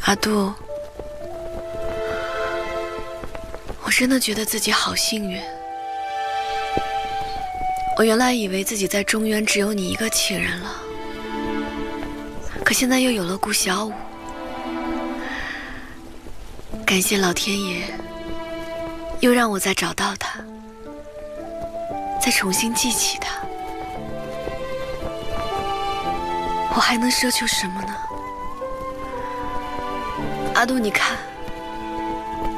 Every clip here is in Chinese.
阿杜，我真的觉得自己好幸运。我原来以为自己在中原只有你一个情人了，可现在又有了顾小舞。感谢老天爷，又让我再找到他，再重新记起他。我还能奢求什么呢？阿杜，你看，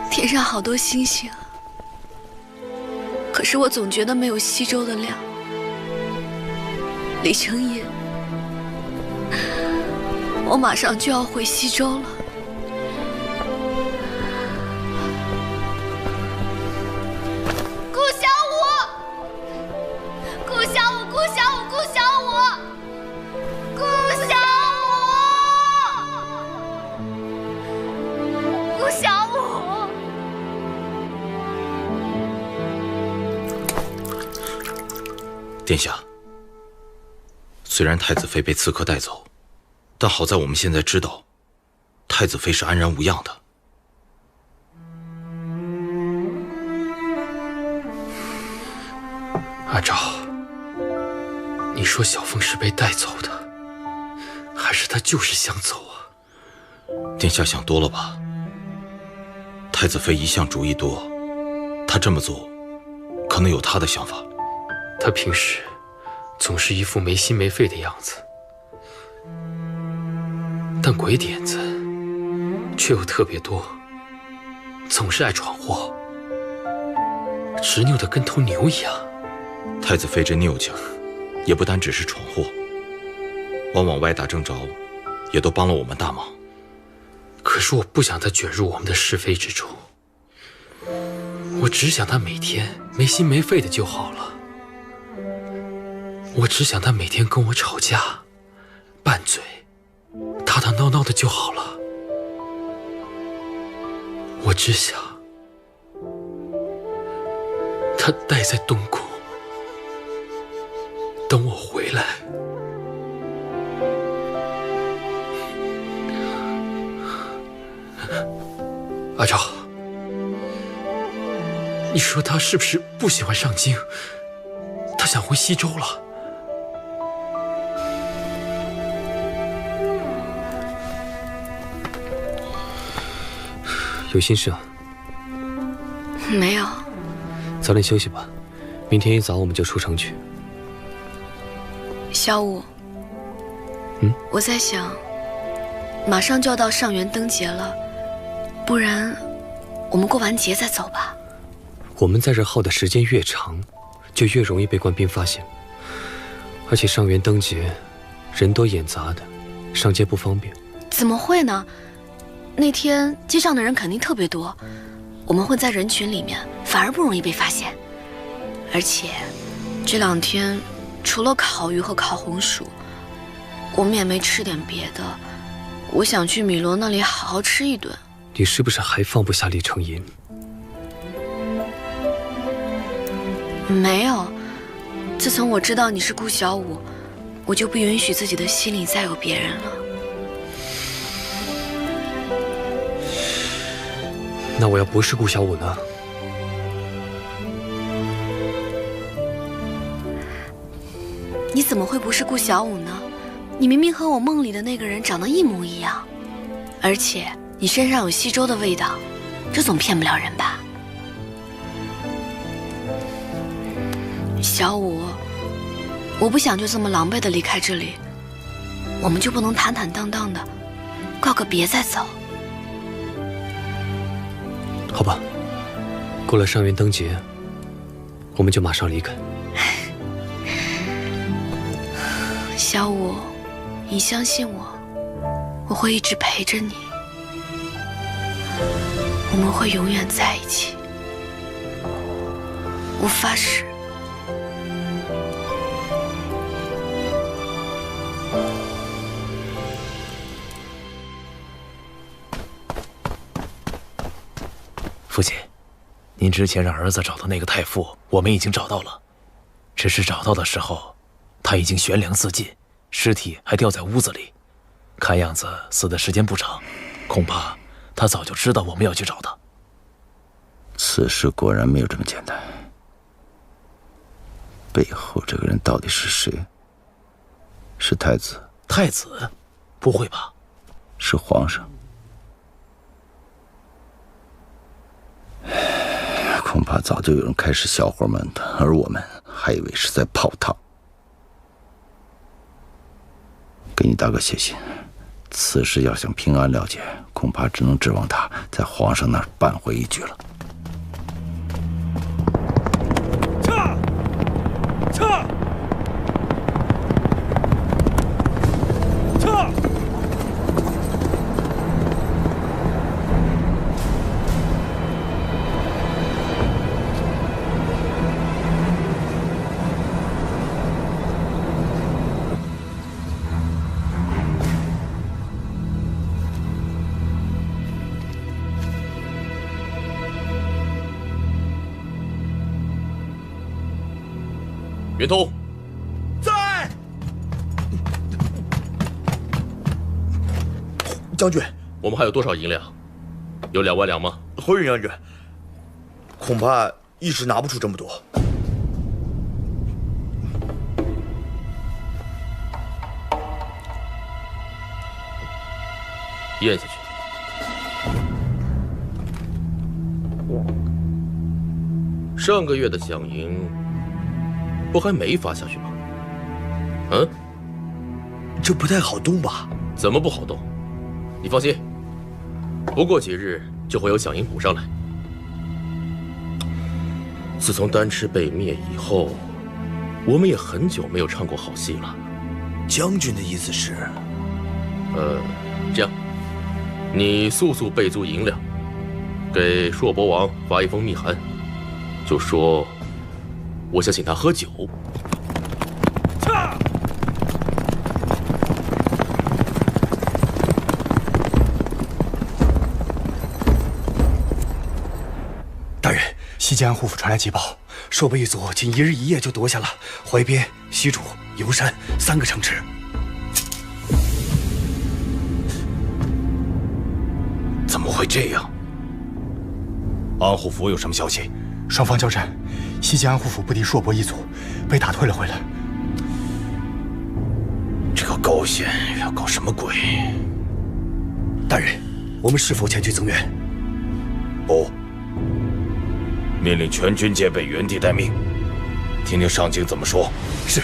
天上好多星星啊，可是我总觉得没有西周的亮。李成业，我马上就要回西周了。顾小舞，顾小舞，顾小舞，顾小舞，顾小舞，顾小舞。殿下，虽然太子妃被刺客带走，但好在我们现在知道，太子妃是安然无恙的。阿昭，你说小凤是被带走的，还是她就是想走啊？殿下想多了吧？太子妃一向主意多，她这么做，可能有她的想法。她平时总是一副没心没肺的样子，但鬼点子却又特别多，总是爱闯祸，执拗的跟头牛一样。太子妃这拗劲儿，也不单只是闯祸，往往歪打正着，也都帮了我们大忙。可是我不想她卷入我们的是非之中，我只想她每天没心没肺的就好了。我只想她每天跟我吵架，拌嘴，打打闹闹的就好了。我只想她待在东宫，等我回来。阿昭，你说他是不是不喜欢上京？他想回西周了。有心事啊？没有。早点休息吧，明天一早我们就出城去。小舞，我在想，马上就要到上元灯节了，不然我们过完节再走吧。我们在这耗的时间越长，就越容易被官兵发现。而且上元灯节人多眼杂的，上街不方便。怎么会呢？那天街上的人肯定特别多，我们混在人群里面，反而不容易被发现。而且这2天除了烤鱼和烤红薯，我们也没吃点别的。我想去米罗那里好好吃一顿。你是不是还放不下李成银？没有，自从我知道你是顾小舞，我就不允许自己的心里再有别人了。那我要不是顾小舞呢？你怎么会不是顾小舞呢？你明明和我梦里的那个人长得一模一样，而且你身上有西周的味道，这总骗不了人吧？小舞，我不想就这么狼狈的离开这里，我们就不能坦坦荡荡的告个别再走？好吧，过了上元灯节，我们就马上离开。小舞，你相信我，我会一直陪着你，我们会永远在一起，我发誓。父亲，您之前让儿子找到那个太傅，我们已经找到了，只是找到的时候，他已经悬梁自尽，尸体还吊在屋子里，看样子死的时间不长。恐怕他早就知道我们要去找他。此事果然没有这么简单。背后这个人到底是谁？是太子？太子？不会吧？是皇上？恐怕早就有人开始小伙们的，而我们还以为是在泡汤。给你大哥写信，此事要想平安了结，恐怕只能指望他在皇上那儿扳回一局了。撤！袁通，在。将军，我们还有多少银两？有2万两吗？回云将军，恐怕一时拿不出这么多。咽下去。上个月的饷银不还没发下去吗？嗯，这不太好动吧？怎么不好动？你放心，不过几日就会有饷银补上来。自从丹池被灭以后，我们也很久没有唱过好戏了。将军的意思是？这样，你速速备足银两，给硕博王发一封密函，就说我想请他喝酒。大人，西江护府传来急报，朔伯一族仅1日1夜就夺下了淮边、西楚、游山3个城池。怎么会这样？安护府有什么消息？双方交战，西江安护府不敌朔伯一族，被打退了回来。这个高显要搞什么鬼？大人，我们是否前去增援？不，命令全军戒备，原地待命。听听上京怎么说。是。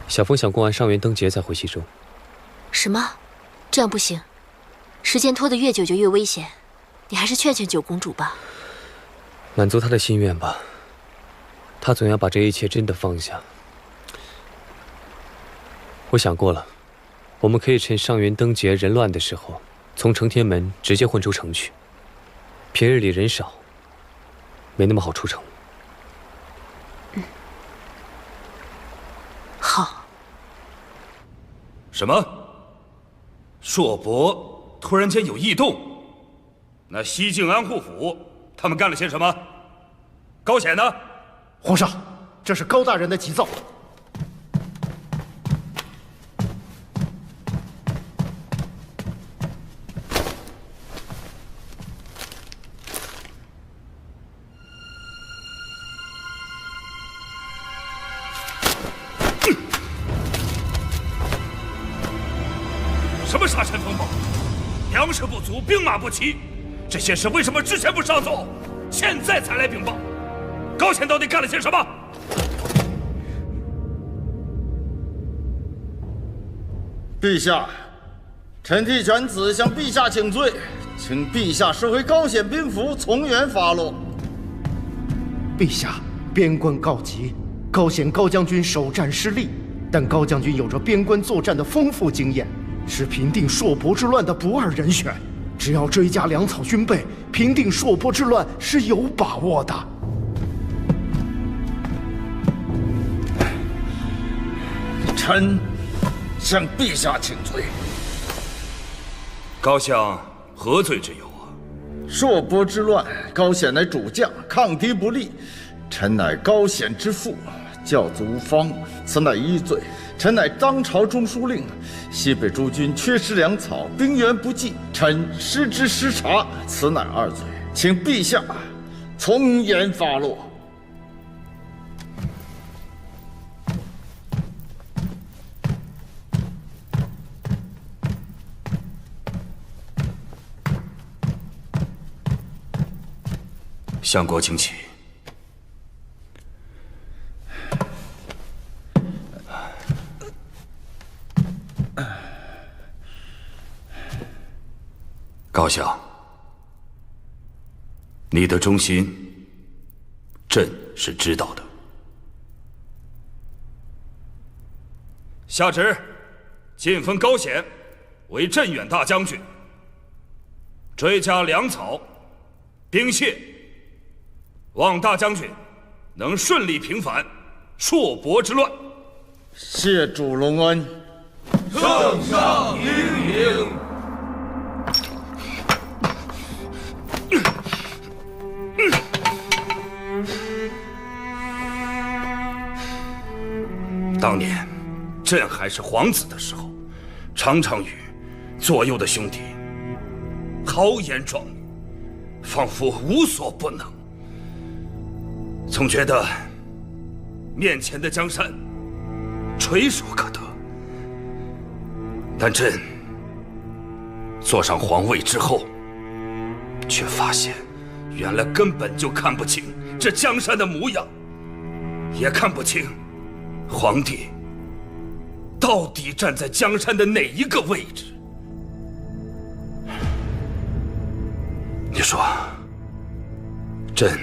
小凤想过完上元灯节再回西州。什么？这样不行，时间拖得越久就越危险。你还是劝劝九公主吧。满足她的心愿吧。她总要把这一切真的放下。我想过了，我们可以趁上元灯节人乱的时候，从承天门直接混出城去。平日里人少，没那么好出城。好。什么？硕伯突然间有异动？那西境安护府他们干了些什么？高显呢？皇上，这是高大人的急奏。什么沙尘风暴？粮食不足，兵马不齐，这些事为什么之前不上奏，现在才来禀报？高显到底干了些什么？陛下，臣替犬子向陛下请罪，请陛下释回高显兵符，从严发落。陛下，边关告急，高显高将军首战失利，但高将军有着边关作战的丰富经验，是平定朔伯之乱的不二人选。只要追加粮草军备，平定朔伯之乱是有把握的。臣向陛下请罪。高相何罪之有啊？朔伯之乱，高显乃主将，抗敌不利，臣乃高显之父，教子无方，此乃一罪。臣乃当朝中书令，西北诸军缺失粮草，兵源不济，臣失之失察，此乃二罪，请陛下从严发落。相国请起。高相，你的忠心，朕是知道的。下旨，晋封高显为镇远大将军，追加粮草、兵械，望大将军能顺利平反朔伯之乱。谢主隆恩。圣上英明。当年朕还是皇子的时候，常常与左右的兄弟豪言壮语，仿佛无所不能。总觉得面前的江山垂手可得，但朕坐上皇位之后，却发现原来根本就看不清这江山的模样，也看不清皇帝到底站在江山的哪一个位置。你说，朕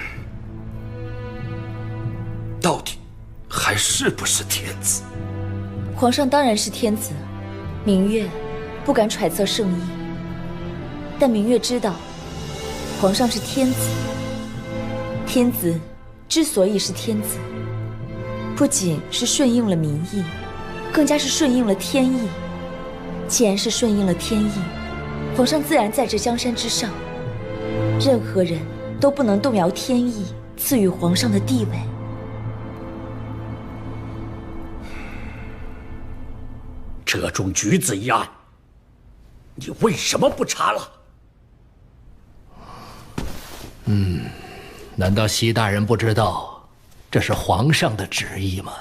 到底还是不是天子？皇上当然是天子，明月不敢揣测圣意，但明月知道，皇上是天子。天子之所以是天子，不仅是顺应了民意，更加是顺应了天意。既然是顺应了天意，皇上自然在这江山之上，任何人都不能动摇天意赐予皇上的地位。这种举子一案，你为什么不查了？难道西大人不知道这是皇上的旨意吗？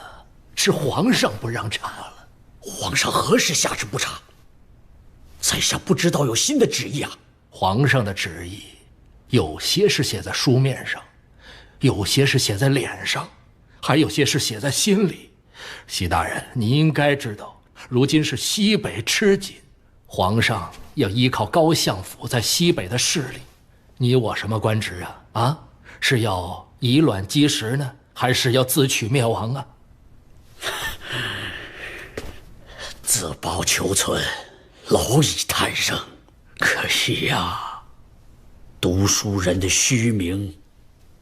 是皇上不让查了。皇上何时下旨不查？在下不知道有新的旨意啊。皇上的旨意，有些是写在书面上，有些是写在脸上，还有些是写在心里。西大人，你应该知道，如今是西北吃紧，皇上要依靠高相府在西北的势力。你我什么官职啊？啊，是要以卵击石呢，还是要自取灭亡啊？自保求存，蝼蚁贪生。可惜呀，读书人的虚名，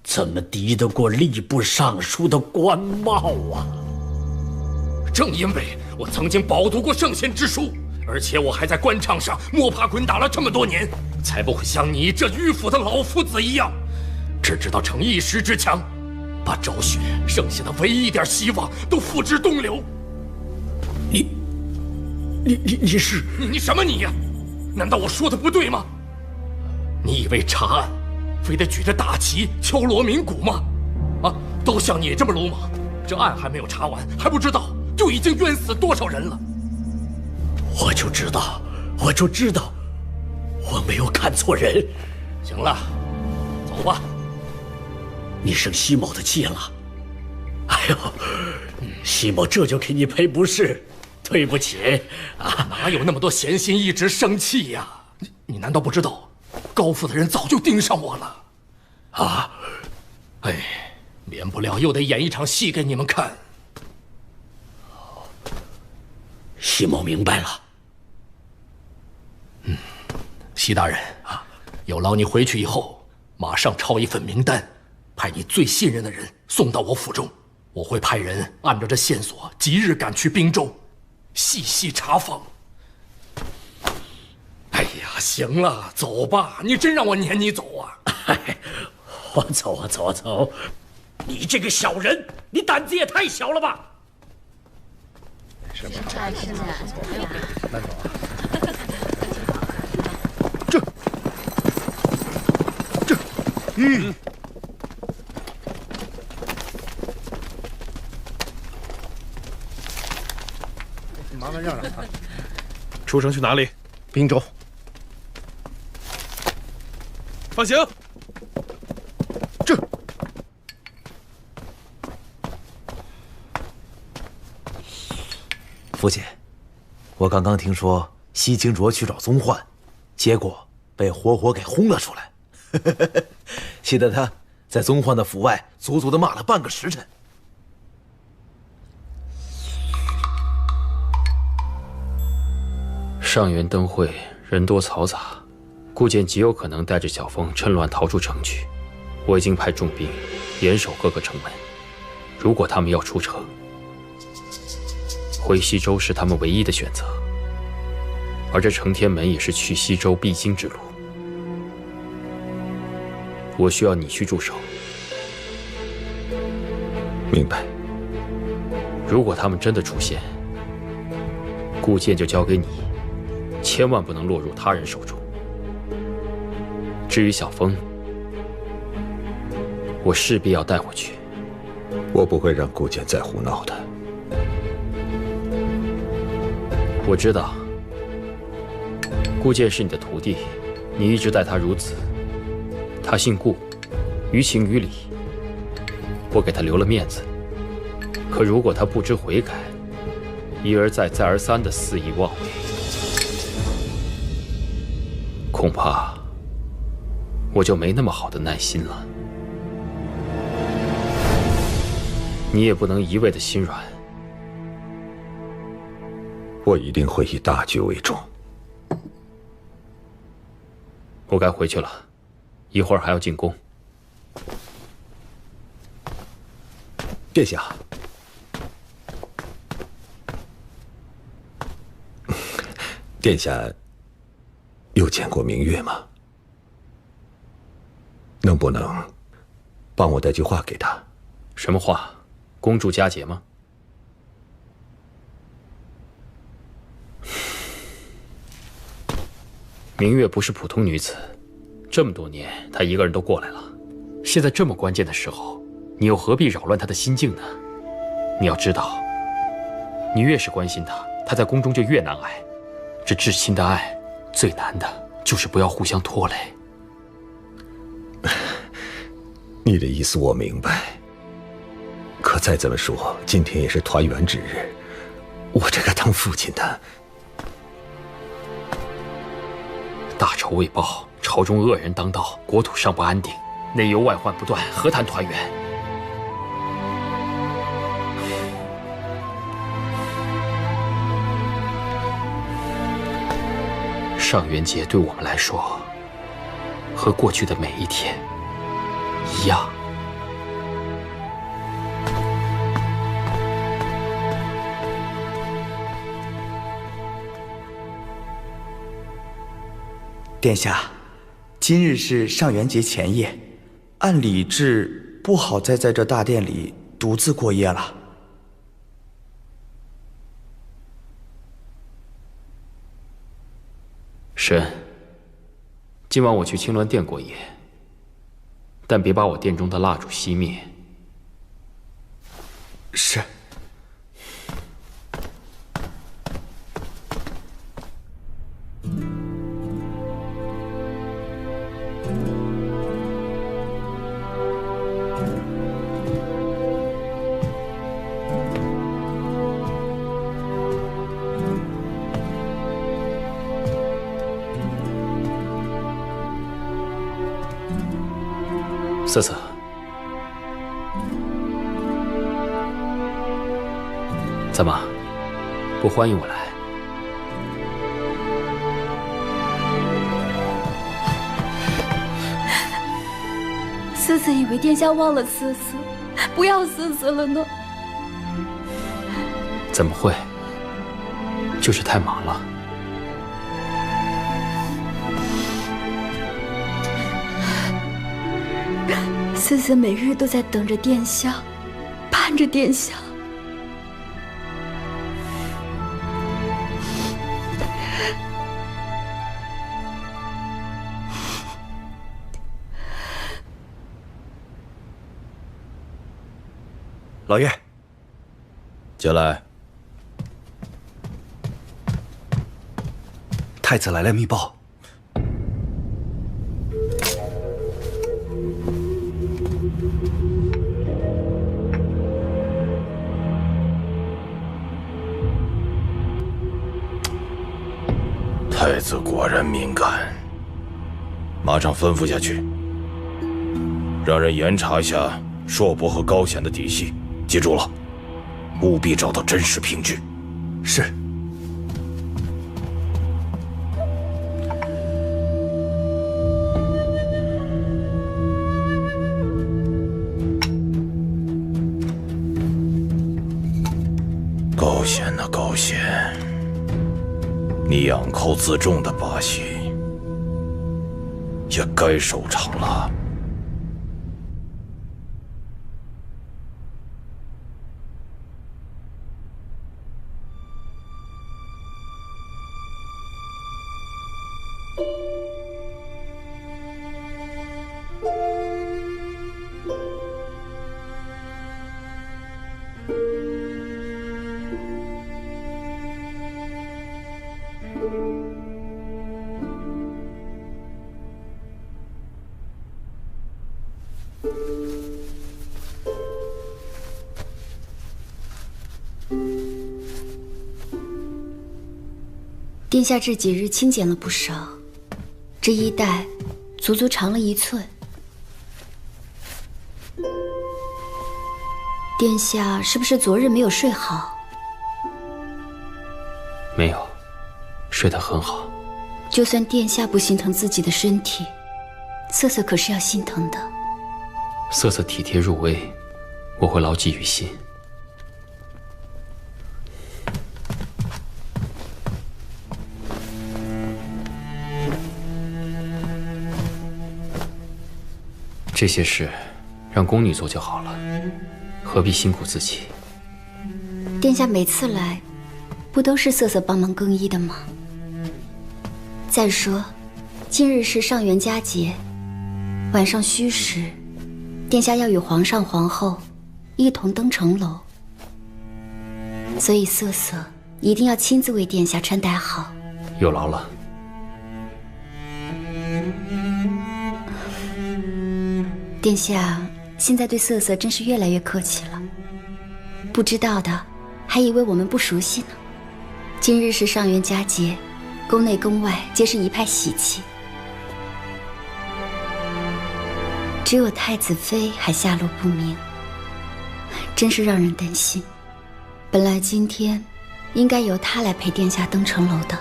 怎么敌得过吏部尚书的官帽啊？正因为我曾经饱读过圣贤之书，而且我还在官场上摸爬滚打了这么多年，才不会像你这迂腐的老夫子一样，只知道逞一时之强，把昭雪剩下的唯一一点希望都付之东流。你是你什么你呀？难道我说的不对吗？你以为查案非得举着大旗敲锣鸣鼓吗？啊，都像你这么鲁莽，这案还没有查完，还不知道就已经冤死多少人了。我就知道，我没有看错人。行了，走吧。你生西某的气了？哎呦，西某这就给你赔不是。对不起啊，哪有那么多闲心一直生气呀？你难道不知道，高府的人早就盯上我了？啊，哎，免不了又得演一场戏给你们看。西某明白了。西大人啊，有劳你回去以后，马上抄一份名单，派你最信任的人送到我府中，我会派人按照这线索，即日赶去滨州。细细查访。哎呀，行了，走吧，你真让我撵你走啊！我走。你这个小人，你胆子也太小了吧！是吧？麻烦让让啊！出城去哪里？滨州。放行。父亲，我刚刚听说西清浊去找宗焕，结果被活活给轰了出来，气得他在宗焕的府外足足的骂了半个时辰。上元灯会人多嘈杂，顾剑极有可能带着小风趁乱逃出城去。我已经派重兵严守各个城门，如果他们要出城，回西周是他们唯一的选择，而这承天门也是去西周必经之路。我需要你去驻守。明白。如果他们真的出现，顾剑就交给你，千万不能落入他人手中。至于小风，我势必要带回去。我不会让顾剑再胡闹的。我知道，顾剑是你的徒弟，你一直待他如子。他姓顾，于情于理，我给他留了面子。可如果他不知悔改，一而再再而三的肆意妄为，恐怕我就没那么好的耐心了。你也不能一味的心软。我一定会以大局为重。我该回去了，一会儿还要进宫。殿下，殿下有见过明月吗？能不能帮我带句话给他？什么话？公主佳节吗？明月不是普通女子，这么多年她一个人都过来了，现在这么关键的时候，你又何必扰乱她的心境呢？你要知道，你越是关心她，她在宫中就越难挨。这至亲的爱，最难的就是不要互相拖累。你的意思我明白，可再怎么说，今天也是团圆之日，我这个当父亲的。大仇未报，朝中恶人当道，国土尚不安定，内忧外患不断，何谈团圆？上元节对我们来说，和过去的每一天一样。殿下，今日是上元节前夜，按礼制不好再在这大殿里独自过夜了。神，今晚我去青鸾殿过夜，但别把我殿中的蜡烛熄灭。是。瑟瑟，怎么不欢迎我来？瑟瑟以为殿下忘了瑟瑟，不要瑟瑟了呢。怎么会？就是太忙了。瑟瑟瑟每日都在等着殿下，盼着殿下。老爷，进来。太子来了密报。太子果然敏感，马上吩咐下去，让人严查一下硕博和高显的底细。记住了，务必找到真实凭据。是。高显呐，高显，你养寇自重的把戏也该收场了。殿下这几日清减了不少，这衣带足足长了1寸。殿下是不是昨日没有睡好？没有，睡得很好。就算殿下不心疼自己的身体，瑟瑟可是要心疼的。瑟瑟体贴入微，我会牢记于心。这些事让宫女做就好了，何必辛苦自己？殿下每次来，不都是瑟瑟帮忙更衣的吗？再说，今日是上元佳节，晚上戌时，殿下要与皇上、皇后一同登城楼，所以瑟瑟一定要亲自为殿下穿戴好。有劳了。殿下现在对瑟瑟真是越来越客气了，不知道的还以为我们不熟悉呢。今日是上元佳节，宫内宫外皆是一派喜气，只有太子妃还下落不明，真是让人担心。本来今天应该由她来陪殿下登城楼的。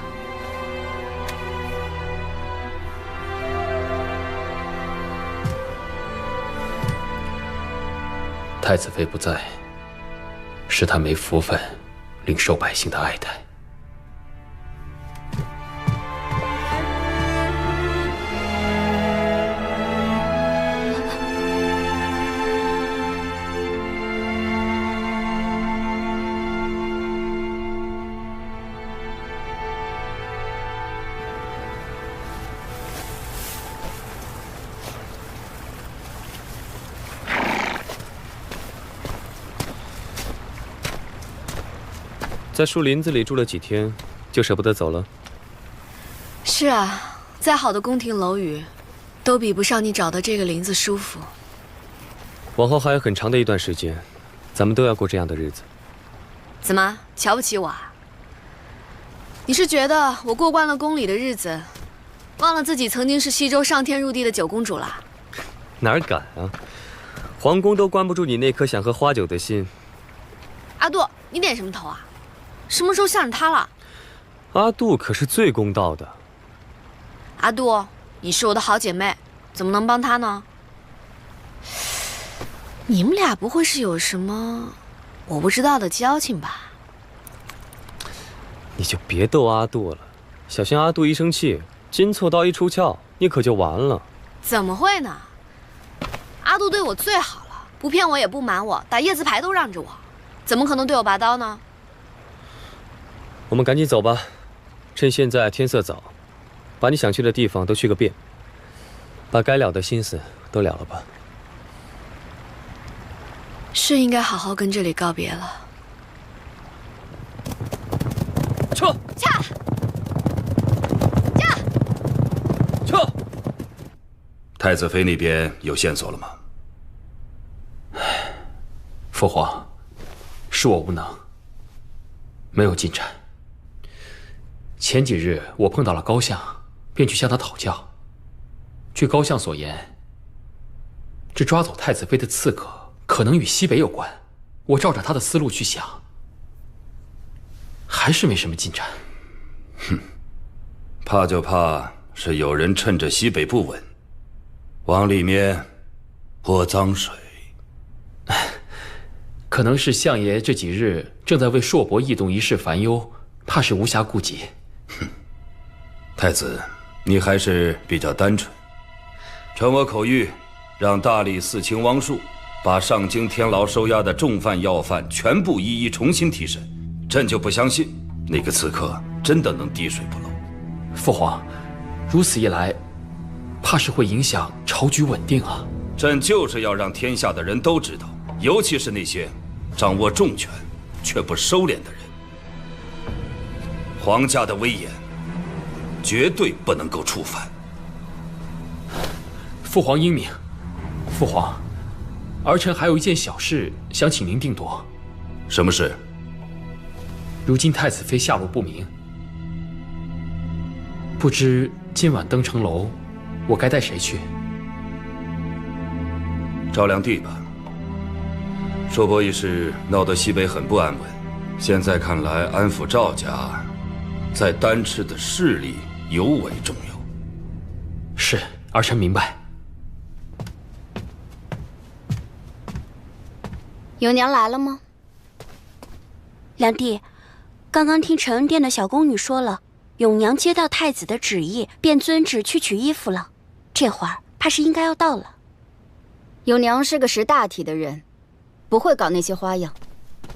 太子妃不在，是她没福分领受百姓的爱戴。在树林子里住了几天，就舍不得走了。是啊，再好的宫廷楼宇，都比不上你找的这个林子舒服。往后还有很长的一段时间，咱们都要过这样的日子。怎么瞧不起我啊？你是觉得我过惯了宫里的日子，忘了自己曾经是西周上天入地的九公主了？哪敢啊！皇宫都关不住你那颗想喝花酒的心。阿杜，你点什么头啊？什么时候向着他了？阿杜可是最公道的。阿杜，你是我的好姐妹，怎么能帮他呢？你们俩不会是有什么我不知道的交情吧？你就别逗阿杜了，小心阿杜一生气，金锉刀一出鞘，你可就完了。怎么会呢？阿大都对我最好了，不骗我也不瞒我，打叶子牌都让着我，怎么可能对我拔刀呢？我们赶紧走吧，趁现在天色早，把你想去的地方都去个遍，把该了的心思都了了吧。是应该好好跟这里告别了。撤！驾！驾！撤！太子妃那边有线索了吗？父皇，是我无能，没有进展。前几日我碰到了高相，便去向他讨教。据高相所言，这抓走太子妃的刺客可能与西北有关。我照着他的思路去想，还是没什么进展。哼，怕就怕是有人趁着西北不稳，往里面泼脏水。可能是相爷这几日正在为硕博异动一事烦忧，怕是无暇顾及。哼，太子，你还是比较单纯。承我口谕，让大理寺卿汪树把上京天牢收押的重犯要犯全部一一重新提审。朕就不相信那个刺客真的能滴水不漏。父皇，如此一来，怕是会影响朝局稳定啊。朕就是要让天下的人都知道，尤其是那些掌握重权却不收敛的人，皇家的威严绝对不能够触犯。父皇英明。父皇，儿臣还有一件小事想请您定夺。什么事？如今太子妃下落不明，不知今晚登城楼，我该带谁去？赵良娣吧。硕博一事闹得西北很不安稳，现在看来，安抚赵家在丹赤的势力尤为重要。是，儿臣明白。永娘来了吗？良娣，刚刚听承恩殿的小宫女说了，永娘接到太子的旨意，便遵旨去取衣服了。这会儿怕是应该要到了。永娘是个识大体的人，不会搞那些花样。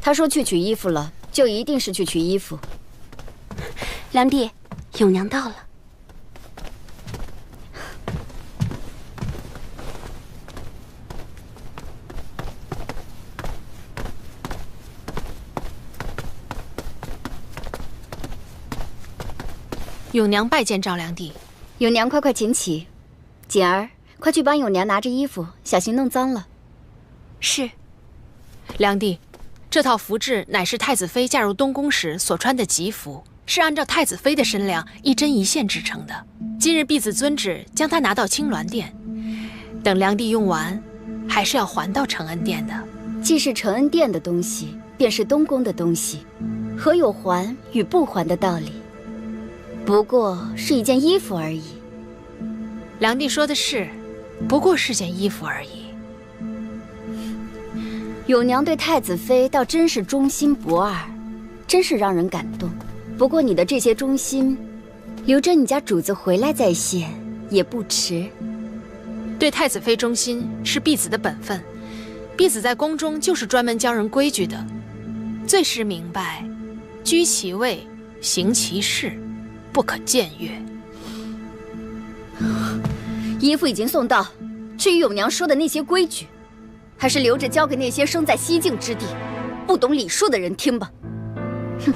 她说去取衣服了，就一定是去取衣服。良娣，永娘到了。永娘拜见赵良娣。永娘快请起，锦儿，快去帮永娘拿着衣服，小心弄脏了。是。良娣，这套服制乃是太子妃嫁入东宫时所穿的吉服，是按照太子妃的身量一针一线制成的。今日婢子遵旨将它拿到青鸾殿，等良娣用完，还是要还到承恩殿的。既是承恩殿的东西，便是东宫的东西，何有还与不还的道理？不过是一件衣服而已。良娣说的是，不过是件衣服而已。永娘对太子妃倒真是忠心不二，真是让人感动。不过你的这些忠心，留着你家主子回来再现也不迟。对太子妃忠心是婢子的本分，婢子在宫中就是专门教人规矩的，最是明白，居其位，行其事，不可僭越。衣服已经送到，至于永娘说的那些规矩，还是留着交给那些生在西境之地、不懂礼数的人听吧。哼！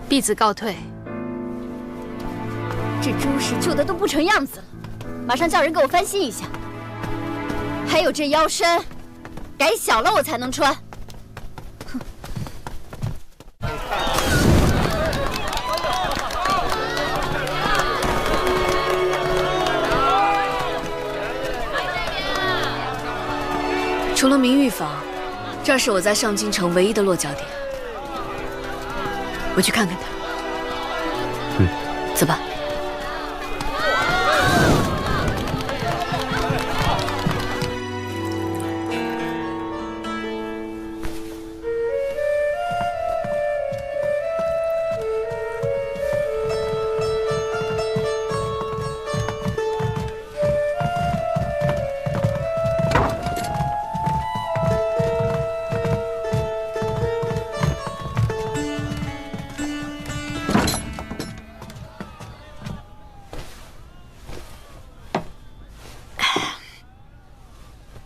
婢子告退。这朱氏旧的都不成样子了，马上叫人给我翻新一下。还有这腰身，改小了我才能穿。哼！除了明玉坊，这是我在上京城唯一的落脚点。我去看看他。走吧。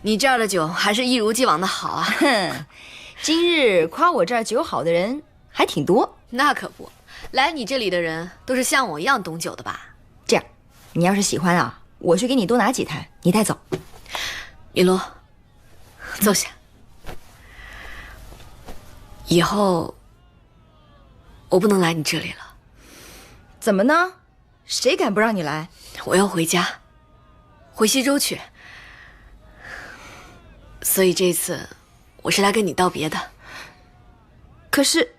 你这儿的酒还是一如既往的好啊。哼，今日夸我这儿酒好的人还挺多。那可不，来你这里的人都是像我一样懂酒的吧？这样，你要是喜欢啊，我去给你多拿几坛，你带走。米罗，坐下。以后我不能来你这里了。怎么呢？谁敢不让你来？我要回家，回西周去。所以这次我是来跟你道别的。可是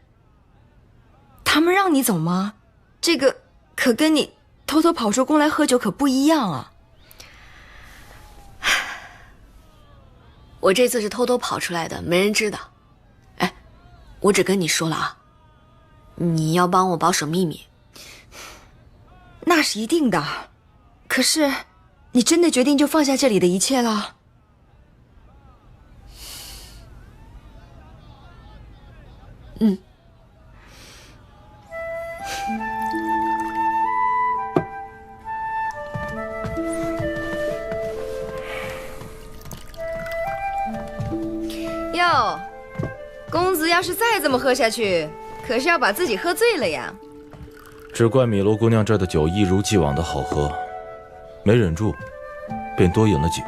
他们让你走吗？这个可跟你偷偷跑出宫来喝酒可不一样啊。我这次是偷偷跑出来的，没人知道。哎，我只跟你说了啊，你要帮我保守秘密。那是一定的。可是你真的决定就放下这里的一切了？嗯。哟，公子要是再这么喝下去，可是要把自己喝醉了呀。只怪米罗姑娘这儿的酒一如既往的好喝，没忍住，便多饮了几杯。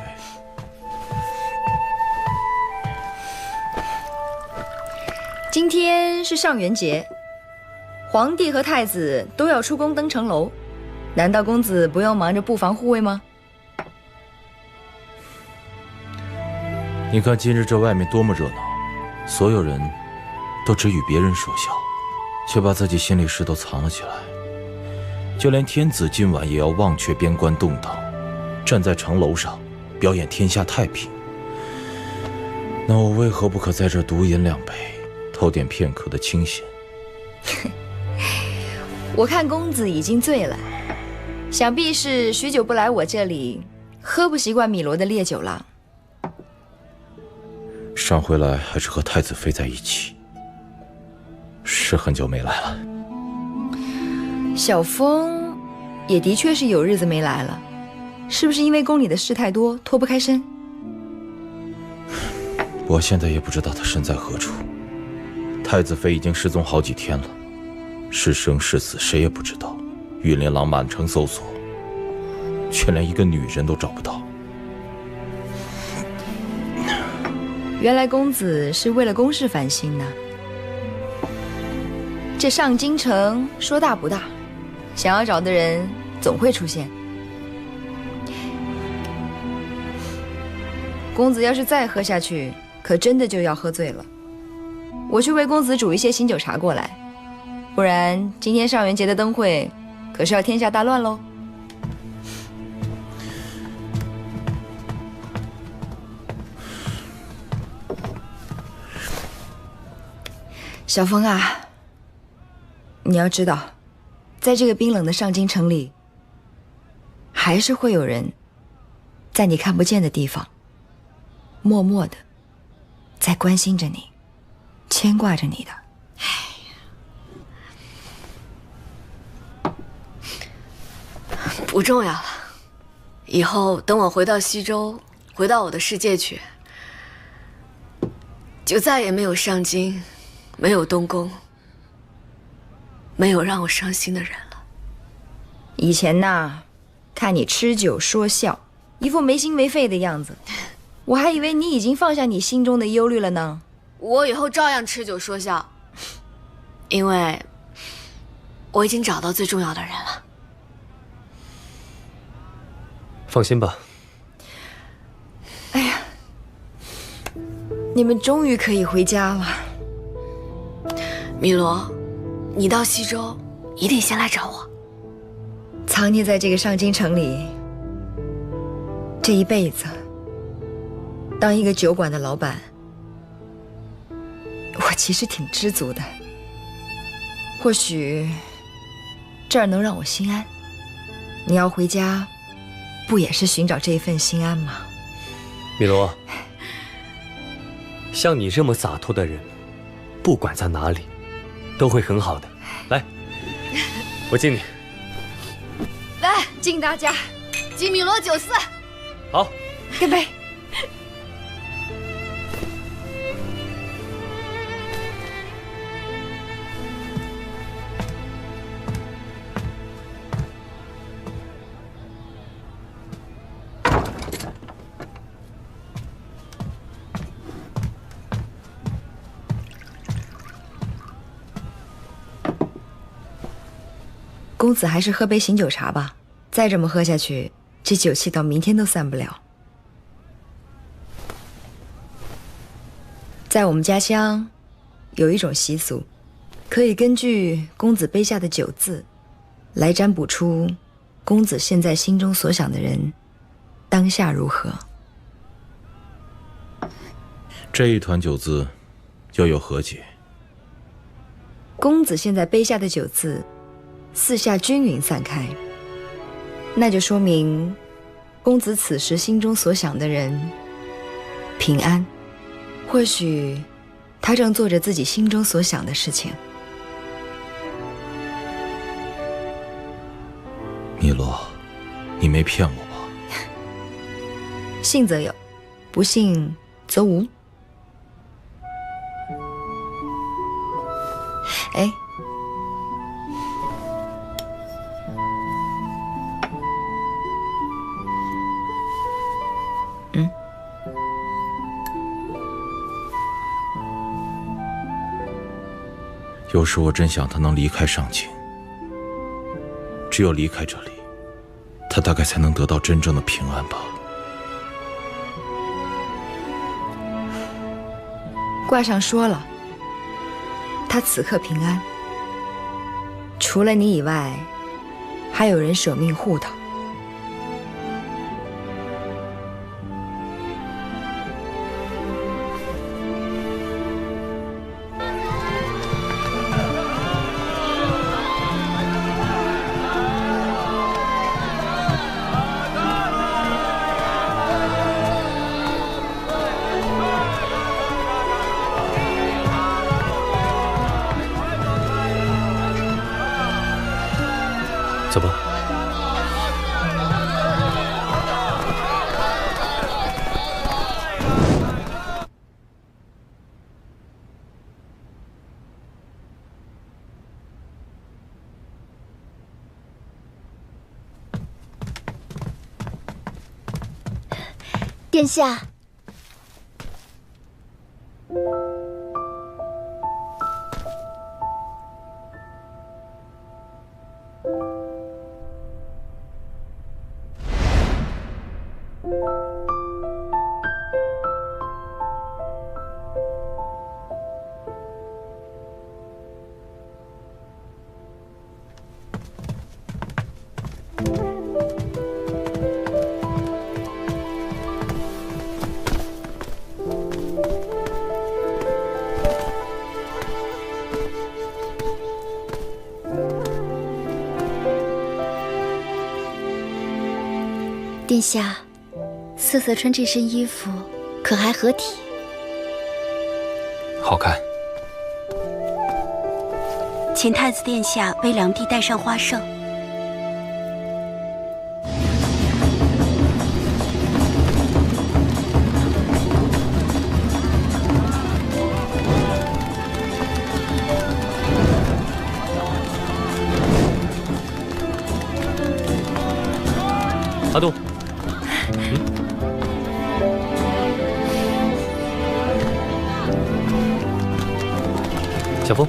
今天是上元节，皇帝和太子都要出宫登城楼，难道公子不用忙着布防护卫吗？你看今日这外面多么热闹，所有人都只与别人说笑，却把自己心里事都藏了起来。就连天子今晚也要忘却边关动荡，站在城楼上表演天下太平。那我为何不可在这独饮2杯，偷点片刻的清闲？我看公子已经醉了，想必是许久不来我这里，喝不习惯米罗的烈酒了。上回来还是和太子妃在一起，是很久没来了。小风也的确是有日子没来了，是不是因为宫里的事太多，脱不开身？我现在也不知道他身在何处。太子妃已经失踪好几天了，是生是死谁也不知道。御林郎满城搜索，却连一个女人都找不到。原来公子是为了公事烦心呢。这上京城说大不大，想要找的人总会出现。公子要是再喝下去，可真的就要喝醉了。我去为公子煮一些醒酒茶过来，不然今天上元节的灯会可是要天下大乱喽。小风啊，你要知道，在这个冰冷的上京城里，还是会有人在你看不见的地方，默默的在关心着你，牵挂着你的。不重要了，以后等我回到西周，回到我的世界去，就再也没有上京，没有东宫，没有让我伤心的人了。以前呐，看你吃酒说笑，一副没心没肺的样子，我还以为你已经放下你心中的忧虑了呢。我以后照样吃酒说笑，因为我已经找到最重要的人了。放心吧。哎呀，你们终于可以回家了。米罗，你到西周一定先来找我。藏匿在这个上京城里，这一辈子，当一个酒馆的老板，我其实挺知足的。或许这儿能让我心安。你要回家，不也是寻找这一份心安吗？米罗，像你这么洒脱的人，不管在哪里，都会很好的。来，我敬你。来，敬大家，敬米罗9-4。好，干杯！公子还是喝杯醒酒茶吧，再这么喝下去，这酒气到明天都散不了。在我们家乡，有一种习俗，可以根据公子杯下的酒字，来占卜出公子现在心中所想的人，当下如何。这一团酒字，又有何解？公子现在杯下的酒字，四下均匀散开，那就说明公子此时心中所想的人平安。或许他正做着自己心中所想的事情。米洛，你没骗我吧？信则有，不信则无。哎，有时我真想他能离开上京，只有离开这里，他大概才能得到真正的平安吧。卦上说了，他此刻平安，除了你以外，还有人舍命护他。走吧。殿下。殿下，瑟瑟穿这身衣服可还合体？好看。请太子殿下为良娣戴上花胜。阿杜。小风，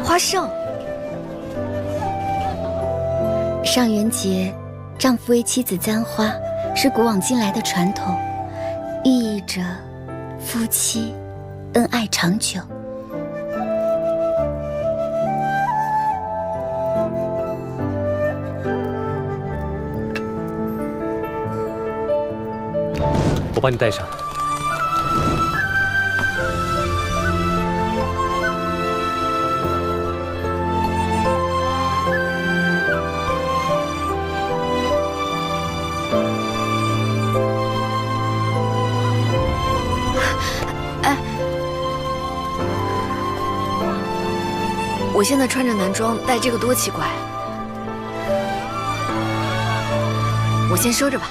花胜。上元节，丈夫为妻子簪花，是古往今来的传统，寓意着夫妻恩爱长久。我帮你戴上。我现在穿着男装，戴这个多奇怪啊！我先收着吧。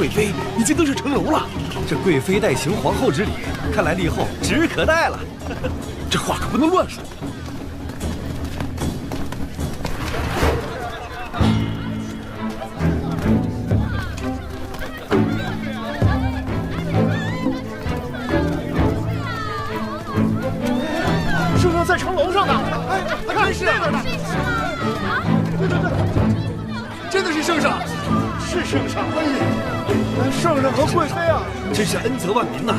贵妃已经登上城楼了。这贵妃代行皇后之礼，看来立后指日可待了。这话可不能乱说。圣上在城楼上呢！哎，看是那边呢！对，真的是圣上，是圣上！哎呀，圣上和贵妃啊，真是恩泽万民呐！